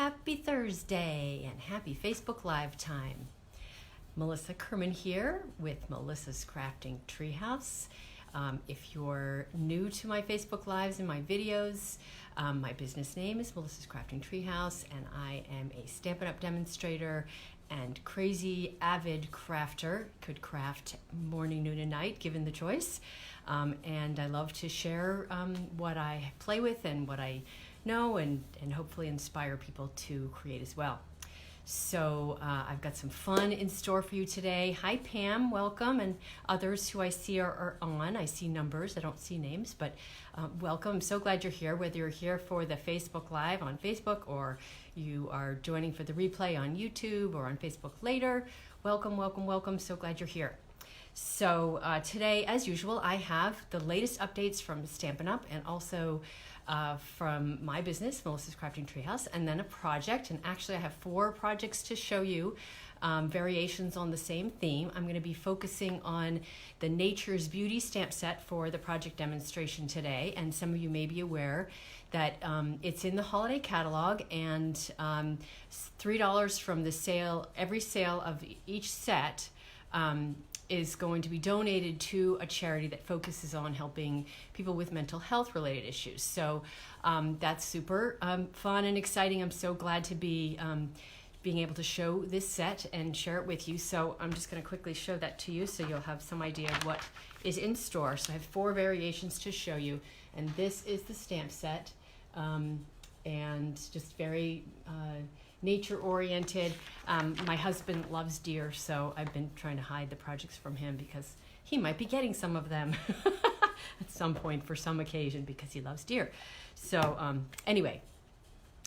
Happy Thursday and happy Facebook Live time. Melissa Kerman here with Melissa's Crafting Treehouse. If you're new to my Facebook Lives and my videos, my business name is Melissa's Crafting Treehouse, and I am a Stampin' Up! Demonstrator and crazy avid crafter. Could craft morning, noon, and night given the choice. And I love to share what I play with and what I know, and hopefully inspire people to create as well. So I've got some fun in store for you today. Hi Pam, welcome, and others who I see are on. I see numbers, I don't see names, but welcome. I'm so glad you're here, whether you're here for the Facebook Live on Facebook or you are joining for the replay on YouTube or on Facebook later. Welcome, welcome, welcome. So glad you're here. So today, as usual, I have the latest updates from Stampin' Up! And also from my business, Melissa's Crafting Treehouse, and then a project. And actually I have 4 projects to show you, variations on the same theme. I'm going to be focusing on the Nature's Beauty stamp set for the project demonstration today. And some of you may be aware that it's in the holiday catalog, and $3 from the sale, every sale of each set is going to be donated to a charity that focuses on helping people with mental health related issues. So that's super fun and exciting. I'm so glad to be being able to show this set and share it with you. So I'm just going to quickly show that to you so you'll have some idea of what is in store. So I have 4 variations to show you, and this is the stamp set, and just very nature-oriented. My husband loves deer, so I've been trying to hide the projects from him because he might be getting some of them at some point for some occasion because he loves deer. So anyway,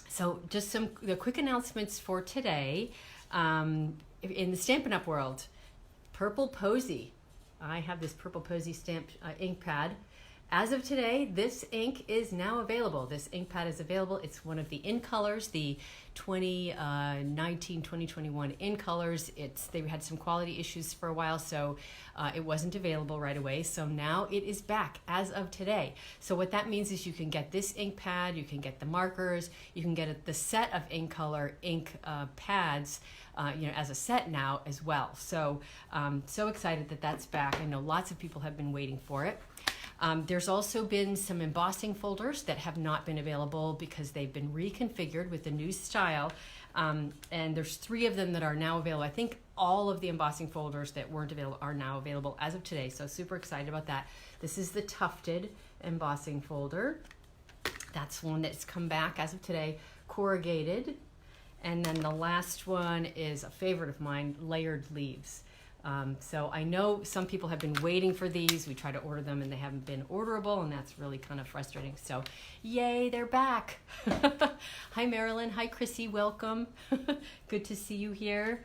so just the quick announcements for today. In the Stampin' Up! World, Purple Posy. I have this Purple Posy stamped ink pad. As of today, this ink is now available. This ink pad is available. It's one of the in colors, the 2019-2021 in colors. They had some quality issues for a while, so it wasn't available right away. So now it is back as of today. So what that means is you can get this ink pad, you can get the markers, you can get the set of in color ink pads, as a set now as well. So so excited that that's back. I know lots of people have been waiting for it. There's also been some embossing folders that have not been available because they've been reconfigured with the new style. And there's 3 of them that are now available. I think all of the embossing folders that weren't available are now available as of today. So super excited about that. This is the tufted embossing folder. That's one that's come back as of today, corrugated. And then the last one is a favorite of mine, layered leaves. So I know some people have been waiting for these. We try to order them and they haven't been orderable, and that's really kind of frustrating. So yay, they're back. Hi Marilyn, hi Chrissy, welcome. Good to see you here.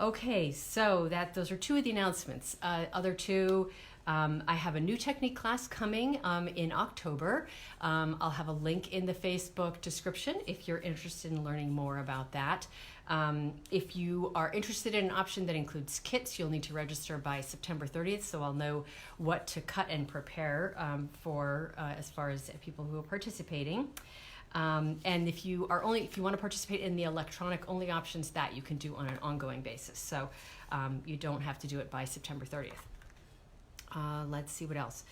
Okay, so those are 2 of the announcements. Other 2, I have a new technique class coming in October. I'll have a link in the Facebook description if you're interested in learning more about that. If you are interested in an option that includes kits, you'll need to register by September 30th, so I'll know what to cut and prepare for as far as people who are participating. And if you want to participate in the electronic only options, that you can do on an ongoing basis. So you don't have to do it by September 30th. Let's see what else.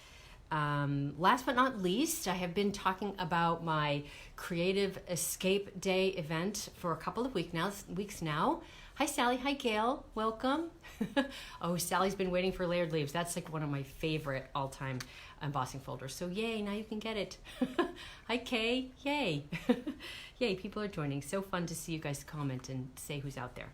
Last but not least, I have been talking about my Creative Escape Day event for a couple of weeks now. Hi Sally, hi Gail, welcome. Oh, Sally's been waiting for layered leaves. That's like one of my favorite all-time embossing folders. So yay, now you can get it. Hi Kay, yay. Yay, people are joining. So fun to see you guys comment and say who's out there.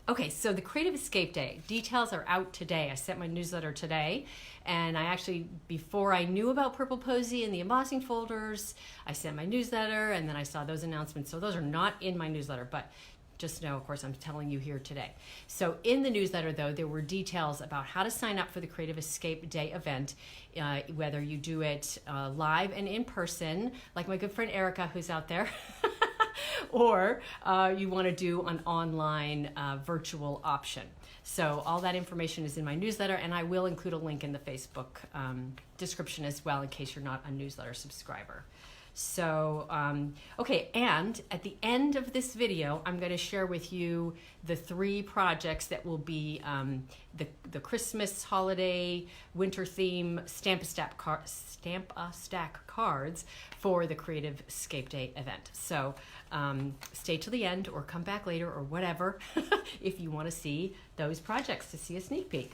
Okay, so the Creative Escape Day, details are out today. I sent my newsletter today, and I actually, before I knew about Purple Posy and the embossing folders, I sent my newsletter, and then I saw those announcements. So those are not in my newsletter, but just know, of course, I'm telling you here today. So in the newsletter, though, there were details about how to sign up for the Creative Escape Day event, whether you do it live and in person, like my good friend Erica, who's out there, or you want to do an online virtual option. So all that information is in my newsletter, and I will include a link in the Facebook description as well in case you're not a newsletter subscriber. So, okay, and at the end of this video, I'm going to share with you the 3 projects that will be the Christmas, holiday, winter theme Stamp-A-Stack cards for the Creative Scape Day event. So stay till the end or come back later or whatever if you want to see those projects, to see a sneak peek.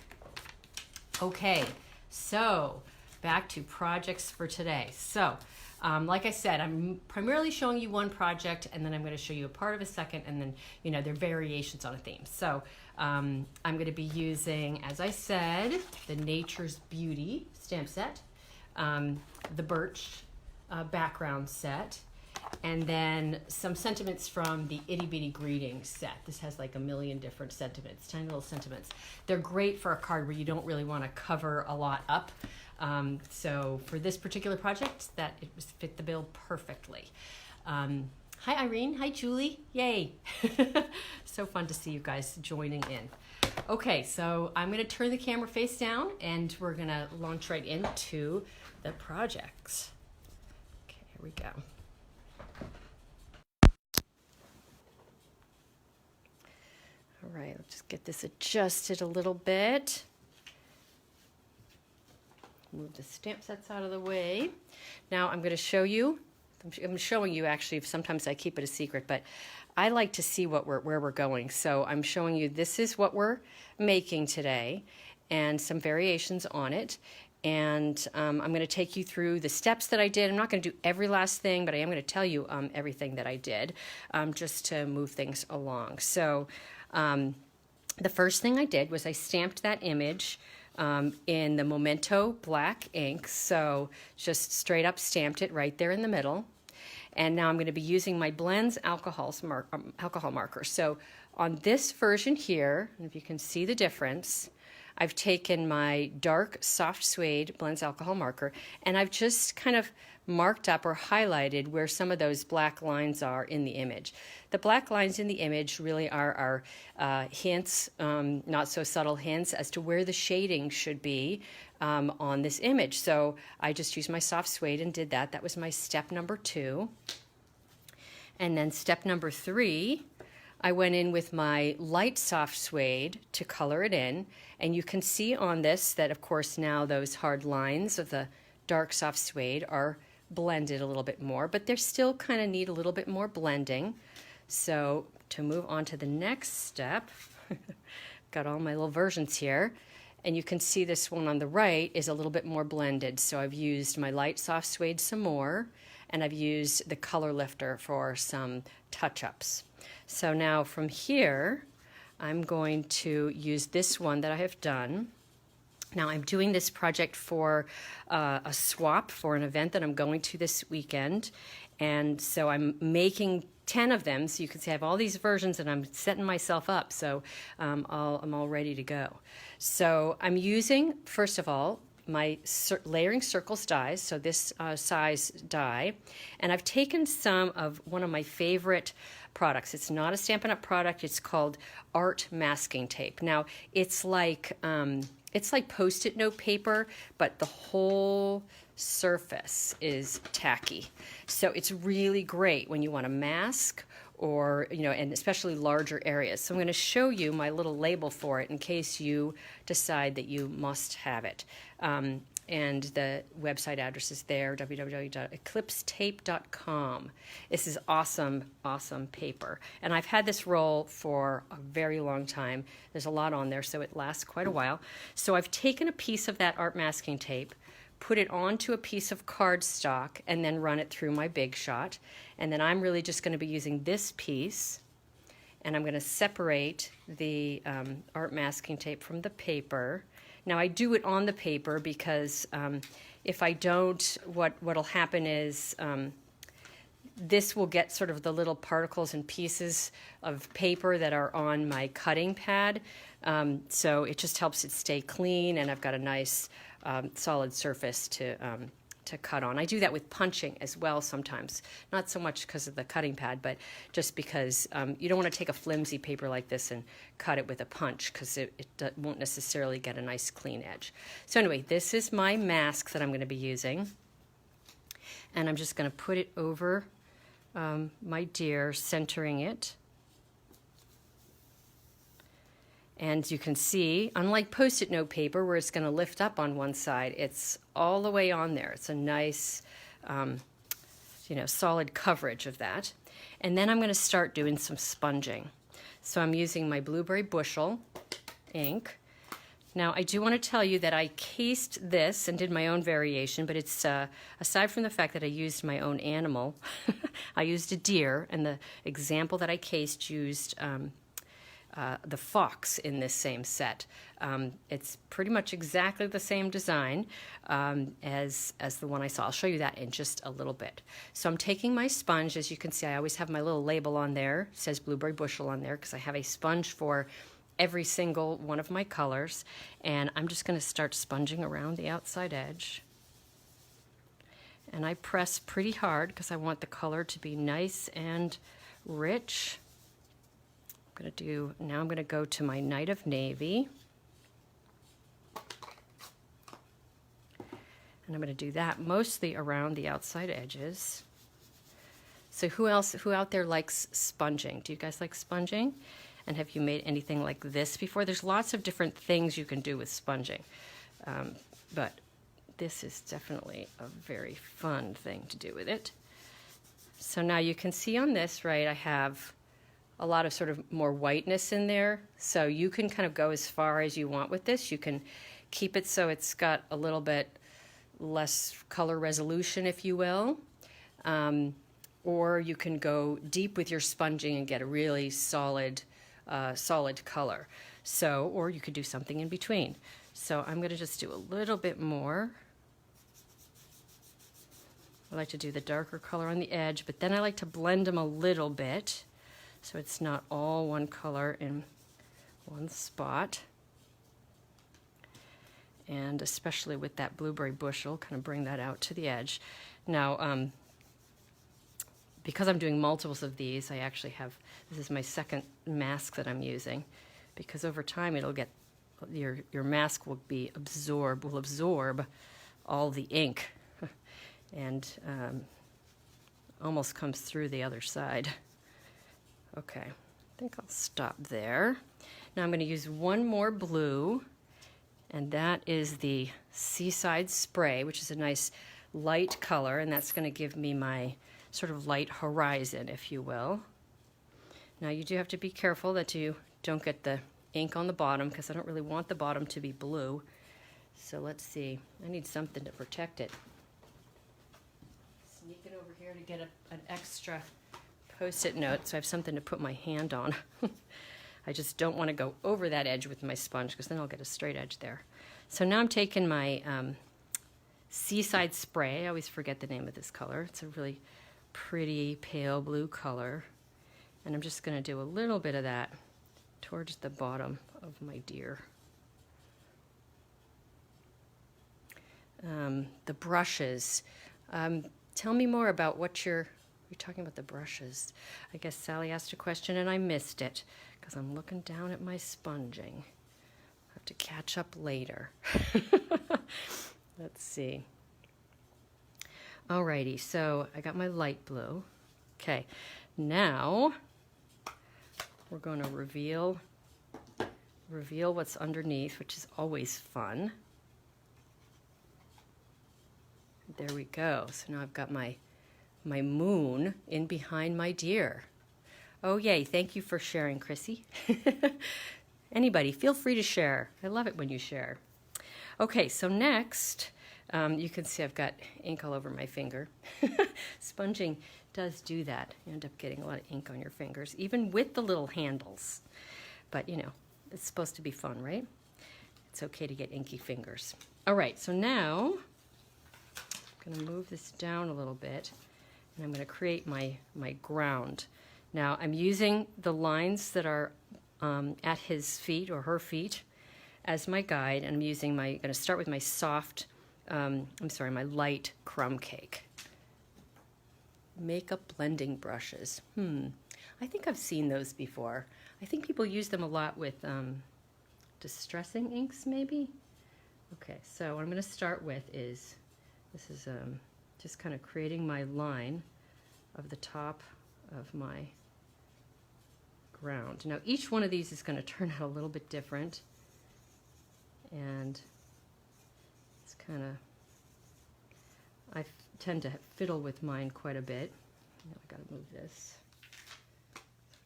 Okay, so back to projects for today. So like I said, I'm primarily showing you one project, and then I'm going to show you a part of a second, and then, you know, they're variations on a theme. So I'm going to be using, as I said, the Nature's Beauty stamp set, the Birch background set, and then some sentiments from the Itty Bitty Greetings set. This has like a million different sentiments, tiny little sentiments. They're great for a card where you don't really want to cover a lot up. So for this particular project, it fit the bill perfectly. Hi Irene, hi Julie, yay. So fun to see you guys joining in. Okay, so I'm gonna turn the camera face down and we're gonna launch right into the projects. Okay, here we go. All right, let's just get this adjusted a little bit. Move the stamp sets out of the way. Now I'm going to show you, I'm showing you actually, sometimes I keep it a secret, but I like to see where we're going. So I'm showing you this is what we're making today and some variations on it. And I'm going to take you through the steps that I did. I'm not going to do every last thing, but I am going to tell you everything that I did just to move things along. So the first thing I did was I stamped that image in the Memento black ink, so just straight up stamped it right there in the middle. And now I'm going to be using my Blends alcohol marker. So on this version here, and if you can see the difference, I've taken my dark soft suede Blends alcohol marker and I've just kind of marked up or highlighted where some of those black lines are in the image. The black lines in the image really are our hints, not so subtle hints, as to where the shading should be on this image. So I just used my soft suede and did that. That was my step number 2. And then step number 3, I went in with my light soft suede to color it in. And you can see on this that, of course, now those hard lines of the dark soft suede are blended a little bit more, but they still kind of need a little bit more blending. So to move on to the next step, got all my little versions here, and you can see this one on the right is a little bit more blended. So I've used my light soft suede some more, and I've used the color lifter for some touch-ups. So now from here, I'm going to use this one that I have done. Now I'm doing this project for a swap for an event that I'm going to this weekend, and so I'm making 10 of them, so you can see I have all these versions and I'm setting myself up, so I'm all ready to go. So I'm using, first of all, my layering circles dies, so this size die, and I've taken some of one of my favorite products. It's not a Stampin' Up! Product, it's called art masking tape. Now it's like Post-it note paper, but the whole surface is tacky. So it's really great when you want to mask or, you know, and especially larger areas. So I'm going to show you my little label for it in case you decide that you must have it. And the website address is there, www.eclipsetape.com. This is awesome, awesome paper. And I've had this roll for a very long time. There's a lot on there, so it lasts quite a while. So I've taken a piece of that art masking tape, put it onto a piece of cardstock, and then run it through my Big Shot. And then I'm really just going to be using this piece, and I'm going to separate the art masking tape from the paper. Now I do it on the paper because if I don't, what'll happen is this will get sort of the little particles and pieces of paper that are on my cutting pad. So it just helps it stay clean, and I've got a nice solid surface to cut on. I do that with punching as well sometimes, not so much because of the cutting pad, but just because you don't want to take a flimsy paper like this and cut it with a punch, because it won't necessarily get a nice clean edge. So anyway, this is my mask that I'm going to be using. And I'm just going to put it over my deer, centering it. And you can see, unlike Post-it note paper where it's going to lift up on one side, it's all the way on there. It's a nice, solid coverage of that. And then I'm going to start doing some sponging. So I'm using my Blueberry Bushel ink. Now, I do want to tell you that I cased this and did my own variation, but it's, aside from the fact that I used my own animal, I used a deer, and the example that I cased used the fox in this same set. It's pretty much exactly the same design as the one I saw. I'll show you that in just a little bit. So I'm taking my sponge. As you can see, I always have my little label on there. It says Blueberry Bushel on there because I have a sponge for every single one of my colors. And I'm just going to start sponging around the outside edge. And I press pretty hard because I want the color to be nice and rich. Now I'm going to go to my Night of Navy. And I'm going to do that mostly around the outside edges. So who out there likes sponging? Do you guys like sponging? And have you made anything like this before? There's lots of different things you can do with sponging. But this is definitely a very fun thing to do with it. So now you can see on this, right, I have a lot of sort of more whiteness in there. So you can kind of go as far as you want with this. You can keep it so it's got a little bit less color resolution, if you will. Or you can go deep with your sponging and get a really solid color. So, or you could do something in between. So I'm going to just do a little bit more. I like to do the darker color on the edge, but then I like to blend them a little bit so it's not all one color in one spot. And especially with that Blueberry Bushel, kind of bring that out to the edge. Now, because I'm doing multiples of these, I actually have, this is my second mask that I'm using, because over time it'll get, your mask will absorb all the ink and almost comes through the other side. Okay, I think I'll stop there. Now I'm going to use one more blue, and that is the Seaside Spray, which is a nice light color, and that's going to give me my sort of light horizon, if you will. Now you do have to be careful that you don't get the ink on the bottom, because I don't really want the bottom to be blue. So let's see, I need something to protect it. Sneak it over here to get an extra Post-it note, so I have something to put my hand on. I just don't want to go over that edge with my sponge, because then I'll get a straight edge there. So now I'm taking my Seaside Spray. I always forget the name of this color. It's a really pretty pale blue color. And I'm just going to do a little bit of that towards the bottom of my deer. The brushes. Tell me more about what you're talking about the brushes. I guess Sally asked a question and I missed it because I'm looking down at my sponging. I'll have to catch up later. Let's see. Alrighty, so I got my light blue. Okay, now we're going to reveal what's underneath, which is always fun. There we go. So now I've got my moon in behind my deer. Oh yay, thank you for sharing, Chrissy. Anybody, feel free to share. I love it when you share. Okay, so next, you can see I've got ink all over my finger. Sponging does do that. You end up getting a lot of ink on your fingers, even with the little handles. But you know, it's supposed to be fun, right? It's okay to get inky fingers. All right, so now I'm going to move this down a little bit, and I'm going to create my ground. Now I'm using the lines that are at his feet or her feet as my guide, and I'm going to start with my soft, my light crumb cake. Makeup blending brushes. I think I've seen those before. I think people use them a lot with distressing inks, maybe. Okay, so what I'm going to start with is, this is just kind of creating my line of the top of my ground. Now each one of these is going to turn out a little bit different, and it's kind of, I tend to fiddle with mine quite a bit. Now I got to move this so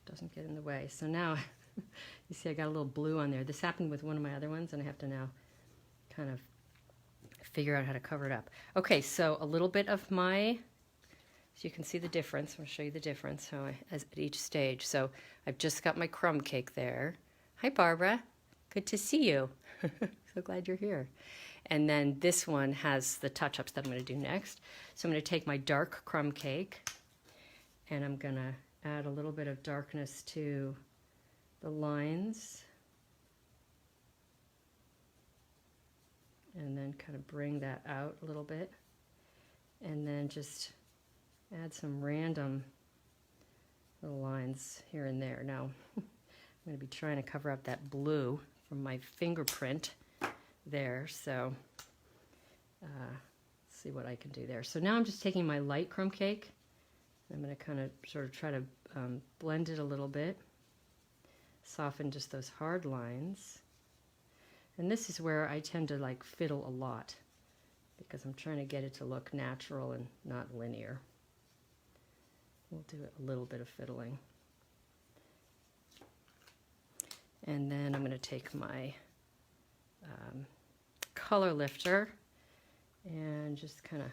it doesn't get in the way. So now you see I got a little blue on there. This happened with one of my other ones, and I have to now kind of figure out how to cover it up. Okay, so a little bit of my, so you can see the difference. I'll show you the difference at each stage. So I've just got my crumb cake there. Hi, Barbara. Good to see you. So glad you're here. And then this one has the touch-ups that I'm going to do next. So I'm going to take my dark crumb cake, and I'm going to add a little bit of darkness to the lines, and then kind of bring that out a little bit, and then just add some random little lines here and there. Now I'm going to be trying to cover up that blue from my fingerprint there, so let's see what I can do there. So now I'm just taking my light crumb cake. I'm going to kind of sort of try to blend it a little bit, soften just those hard lines. And this is where I tend to like fiddle a lot, because I'm trying to get it to look natural and not linear. We'll do a little bit of fiddling. And then I'm going to take my color lifter and just kind of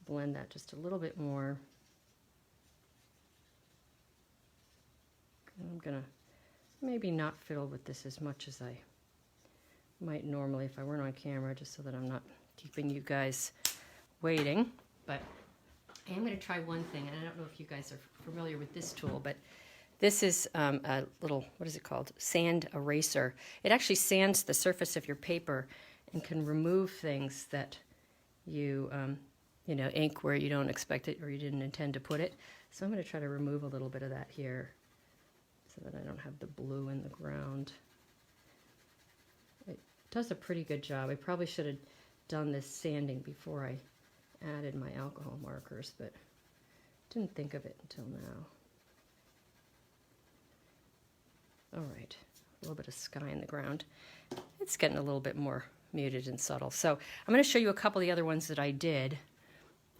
blend that just a little bit more. And I'm going to maybe not fiddle with this as much as I might normally if I weren't on camera, just so that I'm not keeping you guys waiting. But I am going to try one thing, and I don't know if you guys are familiar with this tool, but this is a little, what is it called? Sand eraser. It actually sands the surface of your paper and can remove things that you, ink where you don't expect it or you didn't intend to put it. So I'm going to try to remove a little bit of that here so that I don't have the blue in the ground. It does a pretty good job. I probably should have done this sanding before I added my alcohol markers, but didn't think of it until now. All right, a little bit of sky in the ground. It's getting a little bit more muted and subtle. So I'm going to show you a couple of the other ones that I did,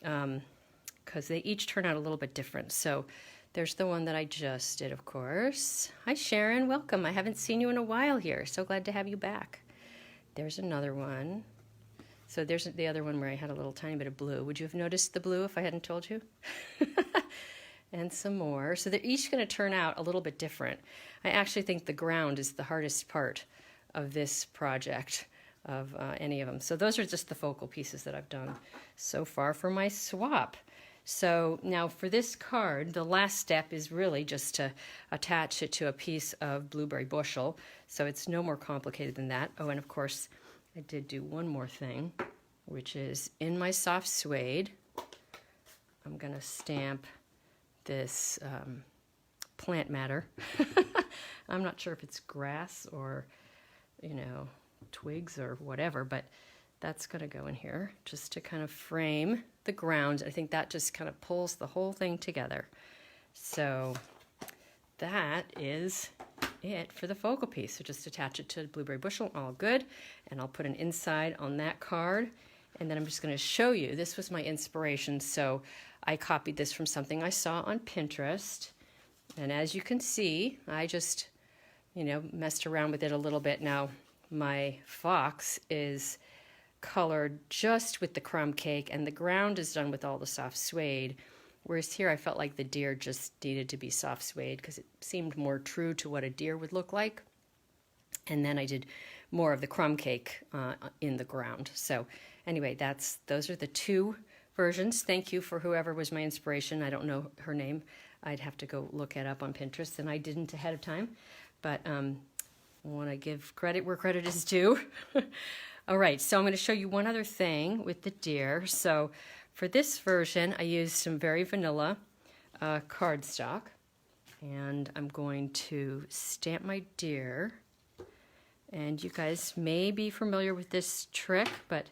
because they each turn out a little bit different. So there's the one that I just did, of course. Hi, Sharon. Welcome. I haven't seen you in a while here. So glad to have you back. There's another one. So there's the other one where I had a little tiny bit of blue. Would you have noticed the blue if I hadn't told you? And some more. So they're each going to turn out a little bit different. I actually think the ground is the hardest part of this project, of any of them. So those are just the focal pieces that I've done so far for my swap. So now for this card, the last step is really just to attach it to a piece of blueberry bushel. So it's no more complicated than that. Oh, and of course, I did do one more thing, which is in my soft suede, I'm going to stamp this plant matter. I'm not sure if it's grass or, twigs or whatever, but that's going to go in here just to kind of frame the ground. I think that just kind of pulls the whole thing together. So that is it for the focal piece. So just attach it to the blueberry bushel, all good. And I'll put an inside on that card. And then I'm just going to show you, this was my inspiration. So I copied this from something I saw on Pinterest. And as you can see, I just, messed around with it a little bit. Now, my fox is colored just with the crumb cake, and the ground is done with all the soft suede. Whereas here I felt like the deer just needed to be soft suede because it seemed more true to what a deer would look like. And then I did more of the crumb cake in the ground. So anyway, those are the two versions. Thank you for whoever was my inspiration. I don't know her name. I'd have to go look it up on Pinterest, and I didn't ahead of time. But I want to give credit where credit is due. All right, so I'm going to show you one other thing with the deer. So for this version, I used some very vanilla cardstock, and I'm going to stamp my deer. And you guys may be familiar with this trick, but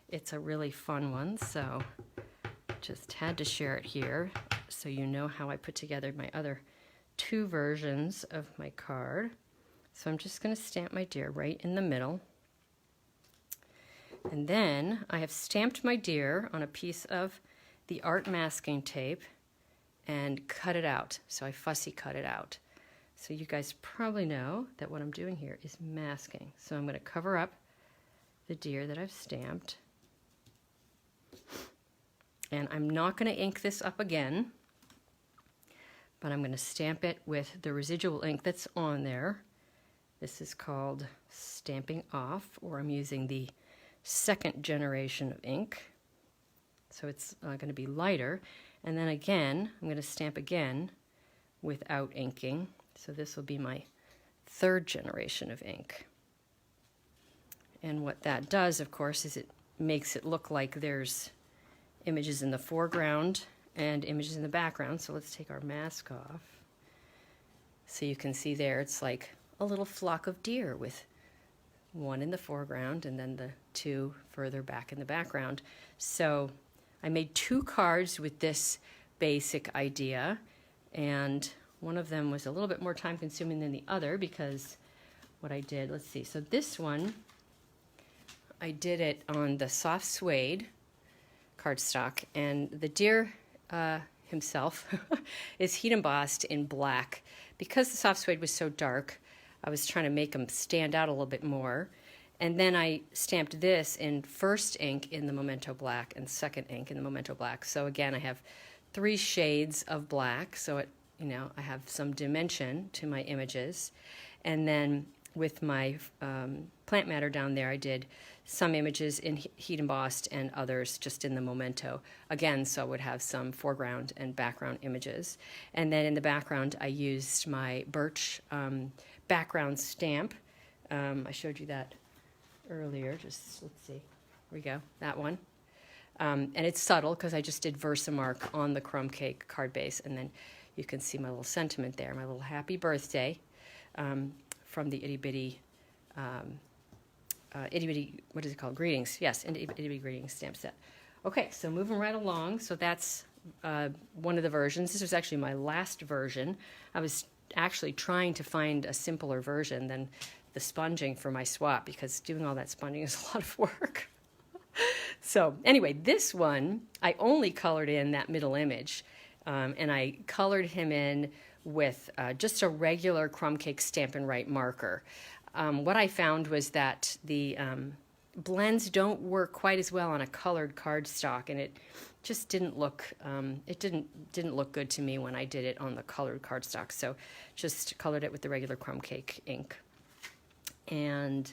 it's a really fun one, so just had to share it here so you know how I put together my other 2 versions of my card. So I'm just going to stamp my deer right in the middle. And then I have stamped my deer on a piece of the art masking tape and cut it out. So I fussy cut it out. So you guys probably know that what I'm doing here is masking. So I'm going to cover up the deer that I've stamped. And I'm not going to ink this up again, but I'm going to stamp it with the residual ink that's on there. This is called Stamping Off, or I'm using the 2nd generation of ink. So it's going to be lighter. And then again, I'm going to stamp again without inking. So this will be my 3rd generation of ink. And what that does, of course, is it makes it look like there's images in the foreground and images in the background. So let's take our mask off. So you can see there, it's like a little flock of deer with one in the foreground and then the 2 further back in the background. So I made 2 cards with this basic idea, and one of them was a little bit more time consuming than the other because what I did, let's see, so this one, I did it on the soft suede cardstock, and the deer himself is heat embossed in black. Because the soft suede was so dark, I was trying to make him stand out a little bit more. And then I stamped this in 1st ink in the Memento Black and 2nd ink in the Memento Black. So again, I have 3 shades of black, so it, you know, I have some dimension to my images. And then with my plant matter down there, I did some images in heat embossed and others just in the Memento. Again, so I would have some foreground and background images. And then in the background, I used my birch background stamp. I showed you that earlier. Just, let's see. Here we go. That one. And it's subtle because I just did Versamark on the crumb cake card base. And then you can see my little sentiment there, my little happy birthday from the itty bitty, what is it called? Greetings. Yes, itty bitty greetings stamp set. Okay, so moving right along. So that's one of the versions. This was actually my last version. I was actually trying to find a simpler version than the sponging for my swap because doing all that sponging is a lot of work. So anyway, this one, I only colored in that middle image, and I colored him in with just a regular crumb cake Stampin' Write marker. What I found was that the blends don't work quite as well on a colored cardstock, and it just didn't look didn't look good to me when I did it on the colored cardstock. So just colored it with the regular crumb cake ink. And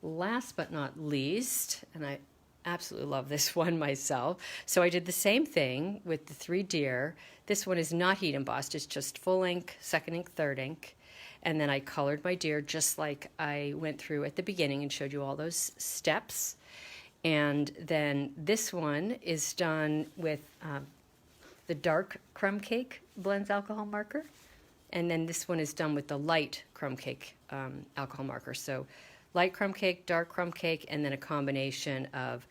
last but not least, and I absolutely love this one myself, so I did the same thing with the 3 deer. This one is not heat embossed, it's just full ink, 2nd ink, 3rd ink. And then I colored my deer just like I went through at the beginning and showed you all those steps. And then this one is done with the dark crumb cake blends alcohol marker. And then this one is done with the light crumb cake alcohol marker. So light crumb cake, dark crumb cake, and then a combination of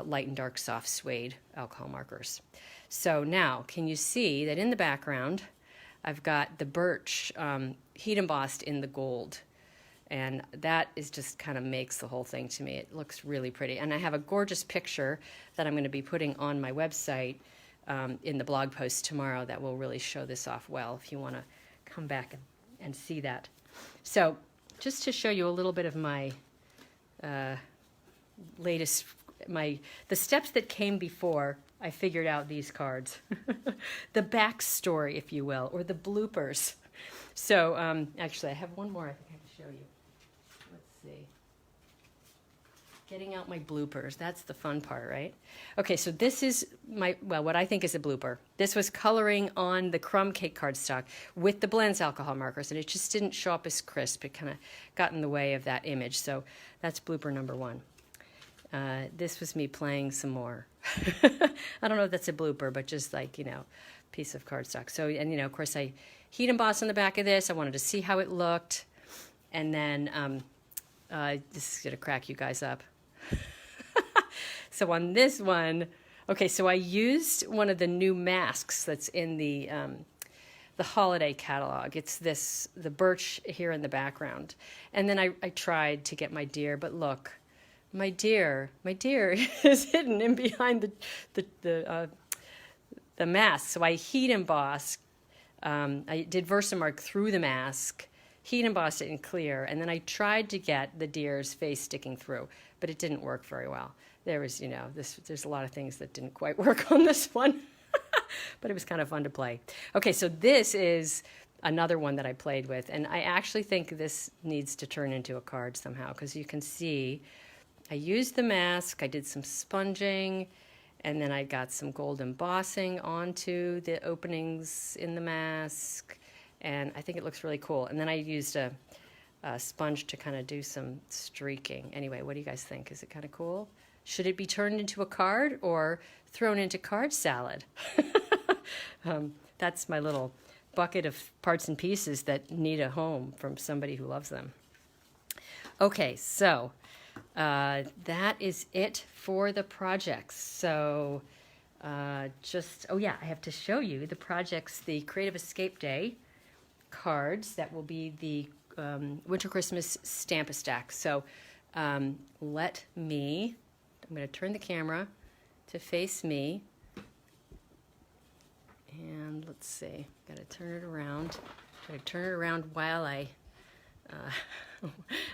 light and dark soft suede alcohol markers. So now, can you see that in the background, I've got the birch heat embossed in the gold. And that is just kind of makes the whole thing to me. It looks really pretty. And I have a gorgeous picture that I'm going to be putting on my website in the blog post tomorrow that will really show this off well if you want to come back and see that. So just to show you a little bit of my latest, the steps that came before I figured out these cards. The backstory, if you will, or the bloopers. So actually, I have one more I think I can show you. Let's see. Getting out my bloopers. That's the fun part, right? Okay, so this is what I think is a blooper. This was coloring on the crumb cake cardstock with the blends alcohol markers, and it just didn't show up as crisp. It kind of got in the way of that image. So that's blooper number 1. This was me playing some more. I don't know if that's a blooper, but just like, piece of cardstock. So, and of course I heat embossed on the back of this. I wanted to see how it looked. And then this is going to crack you guys up. So on this one, okay, so I used one of the new masks that's in the holiday catalog. It's the birch here in the background. And then I tried to get my deer, but look, my deer is hidden in behind the mask. So I heat embossed. I did Versamark through the mask, heat embossed it in clear, and then I tried to get the deer's face sticking through, but it didn't work very well. There was, there's a lot of things that didn't quite work on this one, but it was kind of fun to play. Okay, so this is another one that I played with, and I actually think this needs to turn into a card somehow, because you can see I used the mask, I did some sponging, and then I got some gold embossing onto the openings in the mask, and I think it looks really cool. And then I used a sponge to kind of do some streaking. Anyway, what do you guys think? Is it kind of cool? Should it be turned into a card or thrown into card salad? That's my little bucket of parts and pieces that need a home from somebody who loves them. Okay, so that is it for the projects. So oh yeah, I have to show you the projects, the Creative Escape Day cards that will be the Winter Christmas Stamp-A-Stack. So I'm going to turn the camera to face me. And let's see, got to turn it around. Try to turn it around while I,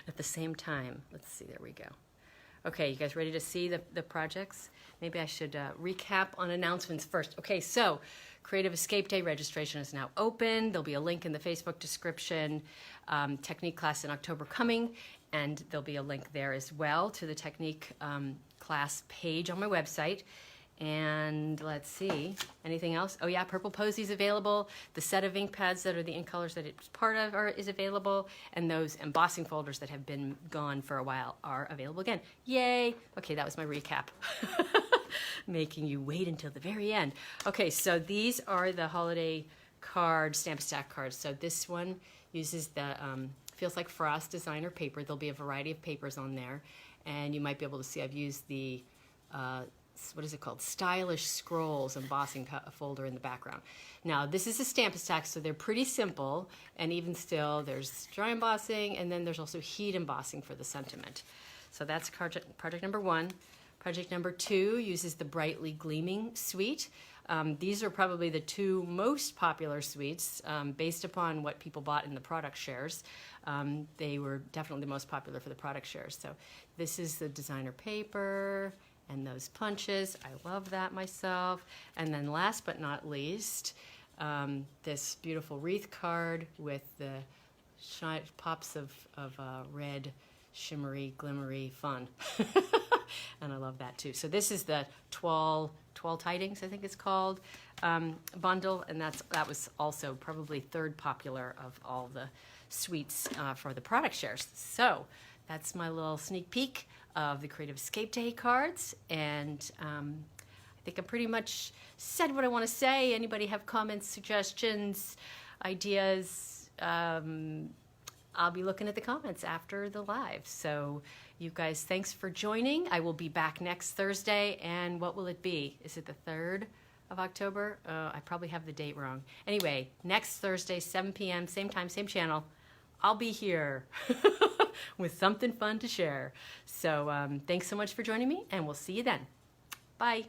at the same time. Let's see, there we go. Okay, you guys ready to see the projects? Maybe I should recap on announcements first. Okay, so Creative Escape Day registration is now open. There'll be a link in the Facebook description. Technique class in October coming, and there'll be a link there as well to the Technique class page on my website. And let's see, anything else? Oh yeah, Purple Posy is available. The set of ink pads that are the ink colors that it's part of is available. And those embossing folders that have been gone for a while are available again. Yay! Okay, that was my recap. Making you wait until the very end. Okay, so these are the holiday card, Stamp-A-Stack cards. So this one uses the Feels Like Frost designer paper. There'll be a variety of papers on there. And you might be able to see I've used the what is it called? Stylish Scrolls embossing folder in the background. Now, this is a Stamp-A-Stack, so they're pretty simple, and even still, there's dry embossing, and then there's also heat embossing for the sentiment. So that's project number 1. Project number 2 uses the Brightly Gleaming suite. These are probably the 2 most popular suites based upon what people bought in the product shares. They were definitely the most popular for the product shares. So this is the designer paper and those punches. I love that myself. And then last but not least, this beautiful wreath card with the pops of red, shimmery, glimmery fun. And I love that too. So this is the Twelve Tidings, I think it's called, bundle, and that was also probably 3rd popular of all the suites for the product shares. So that's my little sneak peek of the Creative Escape Day cards, and I think I pretty much said what I want to say. Anybody have comments, suggestions, ideas? I'll be looking at the comments after the live. So you guys, thanks for joining. I will be back next Thursday, and what will it be? Is it the 3rd of October? I probably have the date wrong. Anyway, next Thursday, 7 p.m., same time, same channel. I'll be here with something fun to share. So thanks so much for joining me, and we'll see you then. Bye.